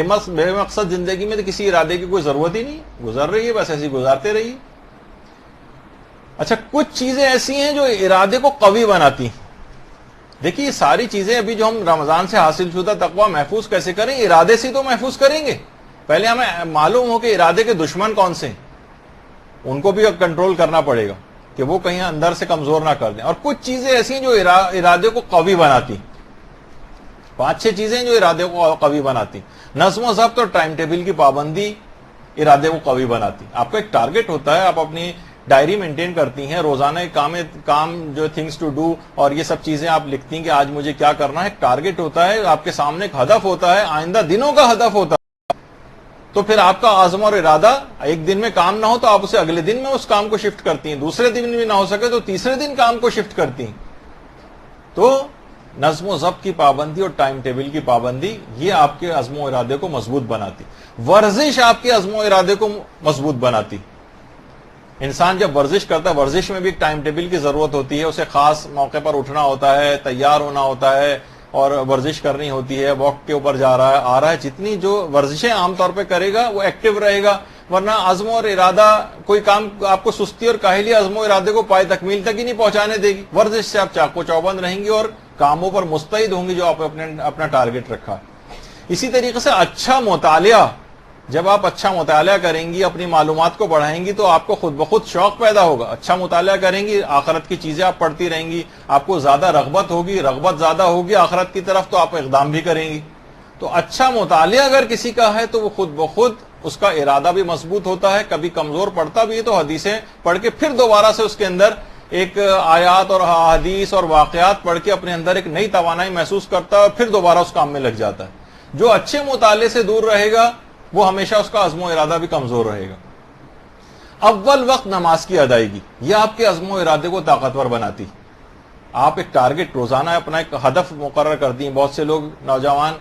بے مقصد زندگی میں تو کسی ارادے کی کوئی ضرورت ہی نہیں، گزر رہی ہے بس ایسی گزارتے رہیے۔ اچھا، کچھ چیزیں ایسی ہیں جو ارادے کو قوی بناتی ہیں۔ دیکھیے یہ ساری چیزیں ابھی جو ہم رمضان سے حاصل شدہ تقویٰ محفوظ کیسے کریں، ارادے سے تو محفوظ کریں گے۔ پہلے ہمیں معلوم ہو کہ ارادے کے دشمن کون سے ہیں، ان کو بھی کنٹرول کرنا پڑے گا کہ وہ کہیں اندر سے کمزور نہ کر دیں۔ اور کچھ چیزیں ایسی ہیں جو ارادے کو قوی بناتی ہیں، 5-6 چیزیں جو ارادے کو قوی بناتی ہیں۔ نظم و ضبط اور ٹائم ٹیبل کی پابندی ارادے کو قوی بناتی۔ آپ کا ایک ٹارگٹ ہوتا ہے، آپ اپنی ڈائری مینٹین کرتی ہیں، روزانہ کام جو تھنگس ٹو ڈو اور یہ سب چیزیں آپ لکھتی ہیں کہ آج مجھے کیا کرنا ہے۔ ایک ٹارگٹ ہوتا ہے، آپ کے سامنے ایک ہدف ہوتا ہے، آئندہ دنوں کا ہدف ہوتا ہے۔ تو پھر آپ کا عزم اور ارادہ، ایک دن میں کام نہ ہو تو آپ اسے اگلے دن میں اس کام کو شفٹ کرتی ہیں، دوسرے دن بھی نہ ہو سکے تو تیسرے دن کام کو شفٹ کرتی ہیں۔ تو نظم و ضبط کی پابندی اور ٹائم ٹیبل کی پابندی یہ آپ کے عزم و ارادے کو مضبوط بناتی۔ ورزش آپ کے عزم و ارادے کو مضبوط بناتی۔ انسان جب ورزش کرتا ہے، ورزش میں بھی ایک ٹائم ٹیبل کی ضرورت ہوتی ہے، اسے خاص موقع پر اٹھنا ہوتا ہے، تیار ہونا ہوتا ہے اور ورزش کرنی ہوتی ہے، واک کے اوپر جا رہا ہے آ رہا ہے، جتنی جو ورزشیں عام طور پہ کرے گا وہ ایکٹیو رہے گا۔ ورنہ عزم اور ارادہ، کوئی کام آپ کو سستی اور کاہلی عزم و ارادے کو پائے تکمیل تک ہی نہیں پہنچانے دے گی۔ ورزش سے آپ چاق و چوبند رہیں گی اور کاموں پر مستعد ہوں گی جو آپ اپنا ٹارگٹ رکھا۔ اسی طریقے سے اچھا مطالعہ، جب آپ اچھا مطالعہ کریں گی، اپنی معلومات کو بڑھائیں گی تو آپ کو خود بخود شوق پیدا ہوگا۔ اچھا مطالعہ کریں گی، آخرت کی چیزیں آپ پڑھتی رہیں گی، آپ کو زیادہ رغبت ہوگی، رغبت زیادہ ہوگی آخرت کی طرف تو آپ اقدام بھی کریں گی۔ تو اچھا مطالعہ اگر کسی کا ہے تو وہ خود بخود اس کا ارادہ بھی مضبوط ہوتا ہے۔ کبھی کمزور پڑتا بھی ہے تو حدیثیں پڑھ کے پھر دوبارہ سے اس کے اندر ایک آیات اور حدیث اور واقعات پڑھ کے اپنے اندر ایک نئی توانائی محسوس کرتا ہے اور پھر دوبارہ اس کام میں لگ جاتا ہے۔ جو اچھے مطالعے سے دور رہے گا وہ ہمیشہ اس کا عزم و ارادہ بھی کمزور رہے گا۔ اول وقت نماز کی ادائیگی، یہ آپ کے عزم و ارادے کو طاقتور بناتی۔ آپ ایک ٹارگٹ روزانہ اپنا ایک ہدف مقرر کرتی ہیں۔ بہت سے لوگ نوجوان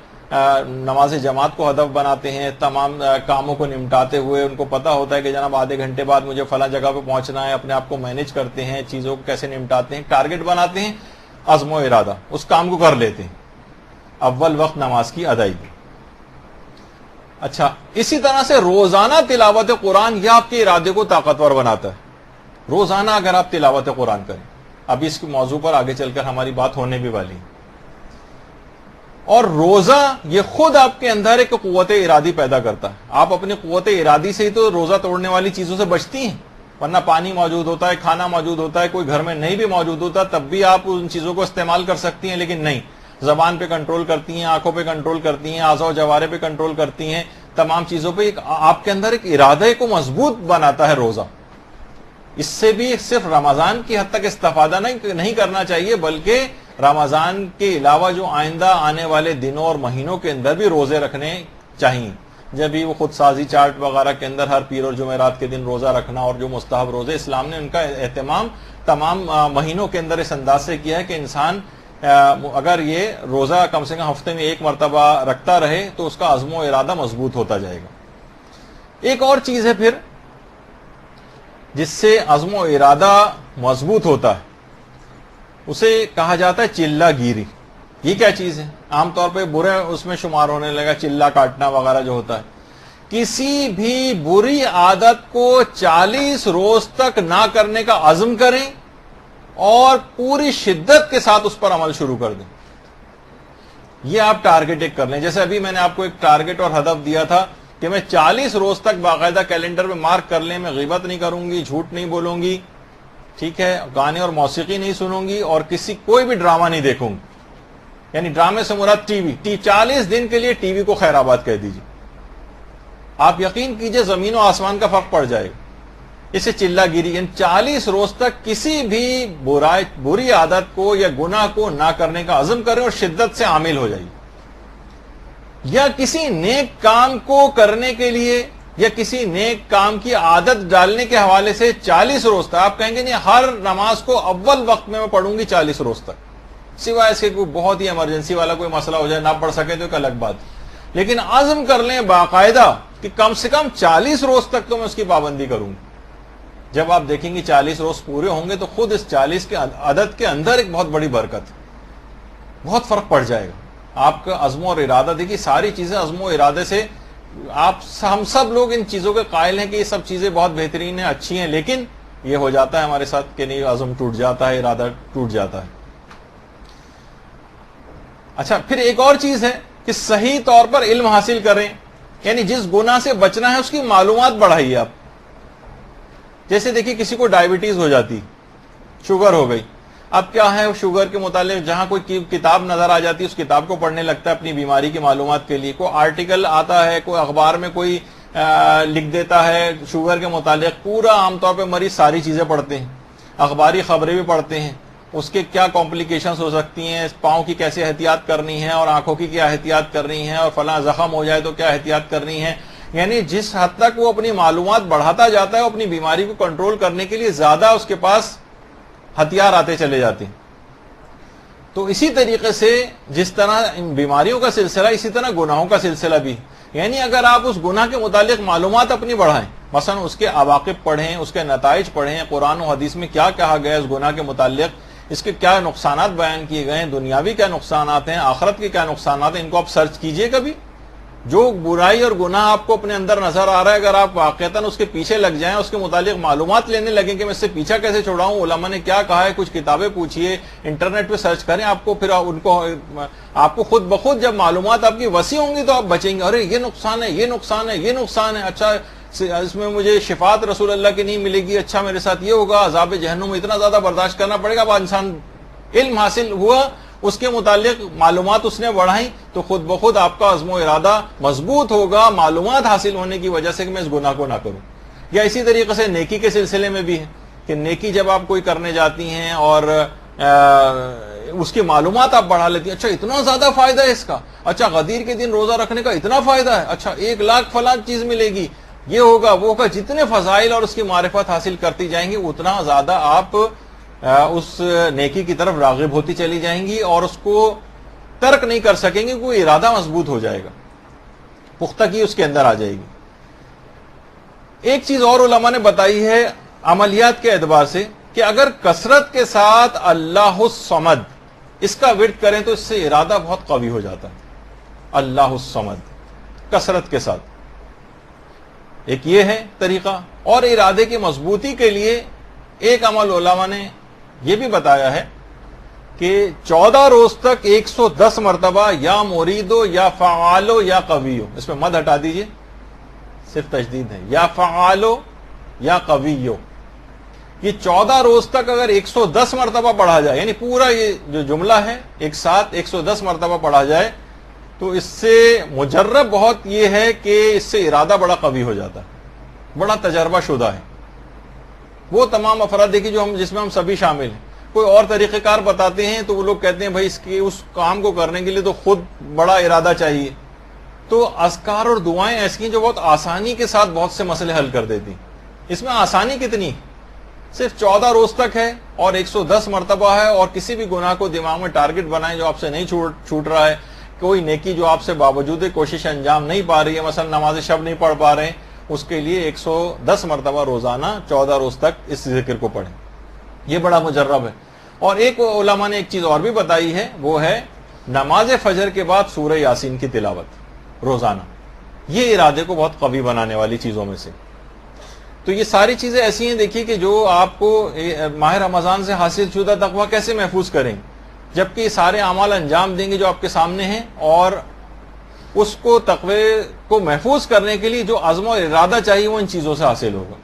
نماز جماعت کو ہدف بناتے ہیں، تمام کاموں کو نمٹاتے ہوئے ان کو پتا ہوتا ہے کہ جناب آدھے گھنٹے بعد مجھے فلاں جگہ پہ پہنچنا ہے، اپنے آپ کو مینج کرتے ہیں، چیزوں کو کیسے نمٹاتے ہیں، ٹارگٹ بناتے ہیں، عزم و ارادہ اس کام کو کر لیتے ہیں۔ اول وقت نماز کی ادائیگی۔ اچھا، اسی طرح سے روزانہ تلاوت قرآن یہ آپ کے ارادے کو طاقتور بناتا ہے۔ روزانہ اگر آپ تلاوت قرآن کریں، ابھی اس کے موضوع پر آگے چل کر ہماری بات ہونے بھی والی ہے۔ اور روزہ یہ خود آپ کے اندر ایک قوت ارادی پیدا کرتا ہے۔ آپ اپنی قوت ارادی سے ہی تو روزہ توڑنے والی چیزوں سے بچتی ہیں، ورنہ پانی موجود ہوتا ہے، کھانا موجود ہوتا ہے، کوئی گھر میں نہیں بھی موجود ہوتا تب بھی آپ ان چیزوں کو استعمال کر سکتی ہیں، لیکن نہیں، زبان پہ کنٹرول کرتی ہیں، آنکھوں پہ کنٹرول کرتی ہیں، اعضاء و جوارح پہ کنٹرول کرتی ہیں، تمام چیزوں پہ آپ کے اندر ایک ارادے کو مضبوط بناتا ہے روزہ۔ اس سے بھی صرف رمضان کی حد تک استفادہ نہیں کرنا چاہیے، بلکہ رمضان کے علاوہ جو آئندہ آنے والے دنوں اور مہینوں کے اندر بھی روزے رکھنے چاہیے۔ جب بھی وہ خود سازی چارٹ وغیرہ کے اندر ہر پیر اور جمعرات کے دن روزہ رکھنا اور جو مستحب روزے، اسلام نے ان کا اہتمام تمام مہینوں کے اندر اس انداز سے کیا ہے کہ انسان اگر یہ روزہ کم سے کم ہفتے میں ایک مرتبہ رکھتا رہے تو اس کا عزم و ارادہ مضبوط ہوتا جائے گا۔ ایک اور چیز ہے پھر جس سے عزم و ارادہ مضبوط ہوتا ہے، اسے کہا جاتا ہے چلہ گیری۔ یہ کیا چیز ہے؟ عام طور پہ برے اس میں شمار ہونے لگا، چلہ کاٹنا وغیرہ جو ہوتا ہے۔ کسی بھی بری عادت کو 40 روز تک نہ کرنے کا عزم کریں اور پوری شدت کے ساتھ اس پر عمل شروع کر دیں۔ یہ آپ ٹارگٹ ایک کر لیں۔ جیسے ابھی میں نے آپ کو ایک ٹارگٹ اور ہدف دیا تھا کہ میں 40 روز تک باقاعدہ کیلنڈر میں مارک کر لیں، میں غیبت نہیں کروں گی، جھوٹ نہیں بولوں گی، ٹھیک ہے، گانے اور موسیقی نہیں سنوں گی اور کوئی بھی ڈرامہ نہیں دیکھوں گی۔ یعنی ڈرامے سے مراد ٹی وی 40 دن کے لیے ٹی وی کو خیر آباد کہہ دیجیے۔ آپ یقین کیجئے زمین و آسمان کا فرق پڑ جائے گا۔ اسے چلہ گیری، یعنی 40 روز تک کسی بھی بری عادت کو یا گناہ کو نہ کرنے کا عزم کریں اور شدت سے عامل ہو جائیے۔ یا کسی نیک کام کو کرنے کے لیے یا کسی نیک کام کی عادت ڈالنے کے حوالے سے 40 روز تک آپ کہیں گے نہیں ہر نماز کو اول وقت میں پڑھوں گی 40 روز تک، سوائے اس کے کوئی بہت ہی ایمرجنسی والا کوئی مسئلہ ہو جائے نہ پڑھ سکے تو ایک الگ بات، لیکن عزم کر لیں باقاعدہ کہ کم سے کم 40 روز تک تو میں اس کی پابندی کروں گی۔ جب آپ دیکھیں گے 40 روز پورے ہوں گے تو خود اس 40 کے عدد کے اندر ایک بہت بڑی برکت، بہت فرق پڑ جائے گا۔ آپ کا عزم اور ارادہ. دیکھیے ساری چیزیں عزم و ارادے سے, ہم سب لوگ ان چیزوں کے قائل ہیں کہ یہ سب چیزیں بہت بہترین ہیں, اچھی ہیں, لیکن یہ ہو جاتا ہے ہمارے ساتھ کہ نہیں, عزم ٹوٹ جاتا ہے, ارادہ ٹوٹ جاتا ہے. اچھا, پھر ایک اور چیز ہے کہ صحیح طور پر علم حاصل کریں, یعنی جس گناہ سے بچنا ہے اس کی معلومات بڑھائیے آپ. جیسے دیکھیے کسی کو ڈائبٹیز ہو جاتی, شوگر ہو گئی, اب کیا ہے شوگر کے متعلق جہاں کوئی کتاب نظر آ جاتی ہے اس کتاب کو پڑھنے لگتا ہے اپنی بیماری کی معلومات کے لیے. کوئی آرٹیکل آتا ہے, کوئی اخبار میں کوئی لکھ دیتا ہے شوگر کے متعلق, پورا عام طور پہ مریض ساری چیزیں پڑھتے ہیں, اخباری خبریں بھی پڑھتے ہیں, اس کے کیا کمپلیکیشنز ہو سکتی ہیں, پاؤں کی کیسے احتیاط کرنی ہے, اور آنکھوں کی کیا احتیاط کرنی ہے, اور فلاں زخم ہو جائے تو کیا احتیاط کرنی ہے. یعنی جس حد تک وہ اپنی معلومات بڑھاتا جاتا ہے, وہ اپنی بیماری کو کنٹرول کرنے کے لیے زیادہ اس کے پاس ہتھیار آتے چلے جاتے ہیں. تو اسی طریقے سے جس طرح ان بیماریوں کا سلسلہ, اسی طرح گناہوں کا سلسلہ بھی. یعنی اگر آپ اس گناہ کے متعلق معلومات اپنی بڑھائیں, مثلا اس کے عواقب پڑھیں, اس کے نتائج پڑھیں, قرآن و حدیث میں کیا کہا گیا اس گناہ کے متعلق, اس کے کیا نقصانات بیان کیے گئے ہیں, دنیاوی کیا نقصانات ہیں, آخرت کے کیا نقصانات ہیں, ان کو آپ سرچ کیجئے کبھی. جو برائی اور گناہ آپ کو اپنے اندر نظر آ رہا ہے, اگر آپ واقعتاً اس کے پیچھے لگ جائیں, اس کے متعلق معلومات لینے لگیں کہ میں اس سے پیچھا کیسے چھوڑاؤں, علماء نے کیا کہا ہے, کچھ کتابیں پوچھیے, انٹرنیٹ پہ سرچ کریں, آپ کو پھر آپ کو خود بخود جب معلومات آپ کی وسیع ہوں گی تو آپ بچیں گے. ارے یہ نقصان ہے, یہ نقصان ہے, یہ نقصان ہے, اچھا اس میں مجھے شفاعت رسول اللہ کی نہیں ملے گی, اچھا میرے ساتھ یہ ہوگا, عذاب جہنم اتنا زیادہ برداشت کرنا پڑے گا. اب انسان علم حاصل ہوا, اس کے متعلق معلومات اس نے بڑھائیں, تو خود بخود آپ کا عزم و ارادہ مضبوط ہوگا معلومات حاصل ہونے کی وجہ سے کہ میں اس گناہ کو نہ کروں. یا اسی طریقے سے نیکی کے سلسلے میں بھی ہے کہ نیکی جب آپ کوئی کرنے جاتی ہیں اور اس کی معلومات آپ بڑھا لیتی ہیں, اچھا اتنا زیادہ فائدہ ہے اس کا, اچھا غدیر کے دن روزہ رکھنے کا اتنا فائدہ ہے, اچھا 1,00,000 فلاں چیز ملے گی, یہ ہوگا وہ ہوگا. جتنے فضائل اور اس کی معرفت حاصل کرتی جائیں گی اتنا زیادہ آپ اس نیکی کی طرف راغب ہوتی چلی جائیں گی, اور اس کو ترک نہیں کر سکیں گے. کوئی ارادہ مضبوط ہو جائے گا, پختگی اس کے اندر آ جائے گی. ایک چیز اور علماء نے بتائی ہے عملیات کے اعتبار سے کہ اگر کثرت کے ساتھ اللہ الصمد اس کا ورد کریں تو اس سے ارادہ بہت قوی ہو جاتا ہے. اللہ الصمد کثرت کے ساتھ, ایک یہ ہے طریقہ. اور ارادے کی مضبوطی کے لیے ایک عمل علماء نے یہ بھی بتایا ہے کہ 14 روز تک 110 مرتبہ یا مریدو یا فعالو یا قویو, اس میں مد ہٹا دیجئے, صرف تشدید ہے, یا فعالو یا قویو. یہ 14 روز تک اگر 110 مرتبہ پڑھا جائے, یعنی پورا یہ جو جملہ ہے ایک ساتھ 110 مرتبہ پڑھا جائے, تو اس سے مجرب بہت یہ ہے کہ اس سے ارادہ بڑا قوی ہو جاتا ہے, بڑا تجربہ شدہ ہے. وہ تمام افراد دیکھیے جو جس میں ہم سبھی شامل ہیں. کوئی اور طریقہ کار بتاتے ہیں تو وہ لوگ کہتے ہیں بھائی اس کام کو کرنے کے لیے تو خود بڑا ارادہ چاہیے. تو اذکار اور دعائیں ایسی ہیں جو بہت آسانی کے ساتھ بہت سے مسئلے حل کر دیتی. اس میں آسانی کتنی, صرف 14 روز تک ہے اور 110 مرتبہ ہے, اور کسی بھی گناہ کو دماغ میں ٹارگٹ بنائیں جو آپ سے نہیں چھوٹ رہا ہے, کوئی نیکی جو آپ سے باوجود کوشش انجام نہیں پا رہی ہے, مثلا نماز شب نہیں پڑھ پا رہے ہیں, اس کے لیے 110 مرتبہ روزانہ 14 روز تک اس ذکر کو پڑھیں. یہ بڑا مجرب ہے. اور ایک علماء نے ایک چیز اور بھی بتائی ہے, وہ ہے نماز فجر کے بعد سورہ یاسین کی تلاوت روزانہ. یہ ارادے کو بہت قوی بنانے والی چیزوں میں سے. تو یہ ساری چیزیں ایسی ہیں دیکھیے کہ جو آپ کو ماہ رمضان سے حاصل شدہ تقویٰ کیسے محفوظ کریں, جبکہ یہ سارے اعمال انجام دیں گے جو آپ کے سامنے ہیں, اور اس کو تقوی کو محفوظ کرنے کے لیے جو عزم و ارادہ چاہیے وہ ان چیزوں سے حاصل ہوگا.